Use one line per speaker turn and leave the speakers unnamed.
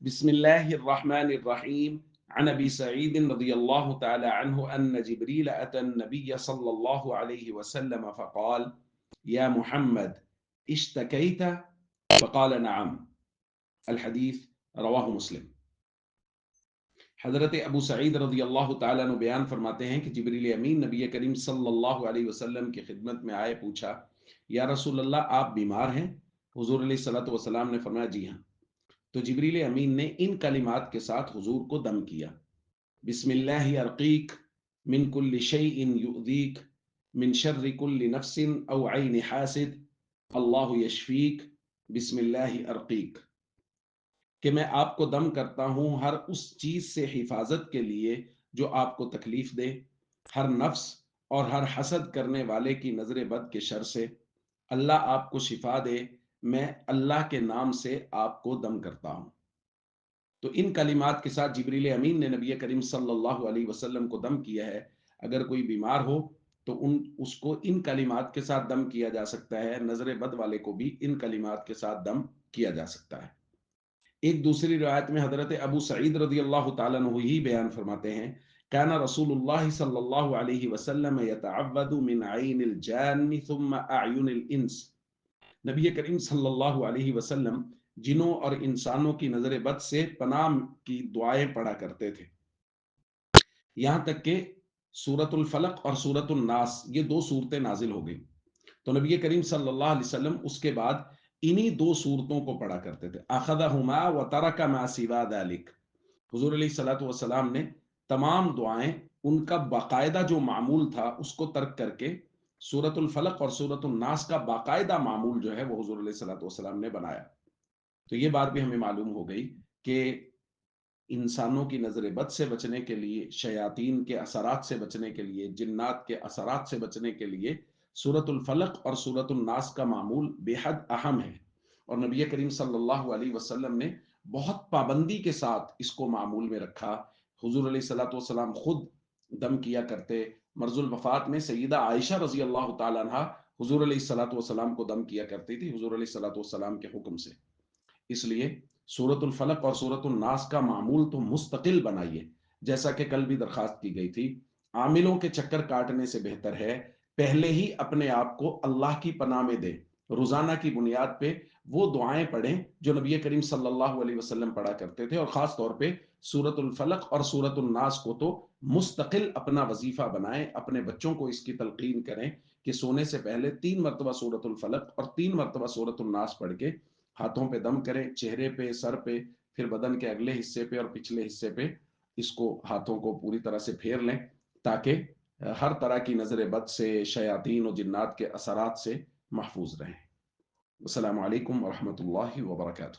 بسم الله الرحمن الرحيم. عن أبي سعيد رضي الله تعالى عنه أن جبريل أتى النبي صلى الله عليه وسلم فقال: يا محمد، اشتكيت؟ فقال: نعم. الحديث رواه مسلم. حضرت ابو سعید رضی اللہ تعالیٰ عنہ بیان فرماتے ہیں کہ جبریل امین نبی کریم صلی اللہ علیہ وسلم کی خدمت میں آئے، پوچھا: یا رسول اللہ، آپ بیمار ہیں؟ حضور علیہ الصلوۃ والسلام نے فرمایا: جی ہاں۔ تو جبریل امین نے ان کلمات کے ساتھ حضور کو دم کیا: بسم اللہ ارقیک من کل شیء یؤذیک من شر کل نفس او عین حاسد اللہ یشفیک بسم اللہ ارقیک، کہ میں آپ کو دم کرتا ہوں ہر اس چیز سے حفاظت کے لیے جو آپ کو تکلیف دے، ہر نفس اور ہر حسد کرنے والے کی نظر بد کے شر سے۔ اللہ آپ کو شفا دے، میں اللہ کے نام سے آپ کو دم کرتا ہوں۔ تو ان کلمات کے ساتھ جبریل امین نے نبی کریم صلی اللہ علیہ وسلم کو دم کیا ہے۔ اگر کوئی بیمار ہو تو اس کو ان کلمات کے ساتھ دم کیا جا سکتا ہے، نظر بد والے کو بھی ان کلمات کے ساتھ دم کیا جا سکتا ہے۔ ایک دوسری روایت میں حضرت ابو سعید رضی اللہ تعالیٰ عنہ ہی بیان فرماتے ہیں: کان رسول اللہ صلی اللہ علیہ وسلم یتعوذ من عین الجان ثم اعین الانس۔ نبی کریم صلی اللہ علیہ وسلم جنوں اور انسانوں کی نظر بد سے پناہ کی دعائیں پڑھا کرتے تھے، یہاں تک کہ سورۃ الفلق اور سورۃ الناس یہ دو صورتیں نازل ہو گئی، تو نبی کریم صلی اللہ علیہ وسلم اس کے بعد انہی دو صورتوں کو پڑھا کرتے تھے۔ اخذہما وترک ما سوا ذلک، حضور علیہ الصلوۃ والسلام نے تمام دعائیں، ان کا باقاعدہ جو معمول تھا اس کو ترک کر کے سورۃ الفلق اور سورۃ الناس کا باقاعدہ معمول جو ہے وہ حضور علیہ الصلوۃ والسلام نے بنایا۔ تو یہ بات بھی ہمیں معلوم ہو گئی کہ انسانوں کی نظر بد سے بچنے کے لیے، شیاطین کے اثرات سے بچنے کے لیے، جنات کے اثرات سے بچنے کے لیے سورۃ الفلق اور سورۃ الناس کا معمول بے حد اہم ہے، اور نبی کریم صلی اللہ علیہ وسلم نے بہت پابندی کے ساتھ اس کو معمول میں رکھا۔ حضور علیہ الصلوۃ والسلام خود دم کیا کرتے۔ مرض الوفات میں سیدہ عائشہ رضی اللہ تعالیٰ عنہ حضور علیہ الصلوۃ والسلام کو دم کیا کرتی تھی حضور علیہ الصلوۃ والسلام کے حکم سے۔ اس لیے سورۃ الفلق اور سورۃ الناس کا معمول تو مستقل بنائیے، جیسا کہ کل بھی درخواست کی گئی تھی۔ عاملوں کے چکر کاٹنے سے بہتر ہے پہلے ہی اپنے آپ کو اللہ کی پناہ میں دیں، روزانہ کی بنیاد پہ وہ دعائیں پڑھیں جو نبی کریم صلی اللہ علیہ وسلم پڑھا کرتے تھے، اور خاص طور پہ سورۃ الفلق اور سورۃ الناس کو تو مستقل اپنا وظیفہ بنائیں، اپنے بچوں کو اس کی تلقین کریں کہ سونے سے پہلے 3 مرتبہ سورۃ الفلق اور 3 مرتبہ سورۃ الناس پڑھ کے ہاتھوں پہ دم کریں، چہرے پہ، سر پہ، پھر بدن کے اگلے حصے پہ اور پچھلے حصے پہ اس کو ہاتھوں کو پوری طرح سے پھیر لیں، تاکہ ہر طرح کی نظر بد سے، شیاطین و جنات کے اثرات سے محفوظ رہیں۔ السلام علیکم ورحمۃ اللہ وبرکاتہ۔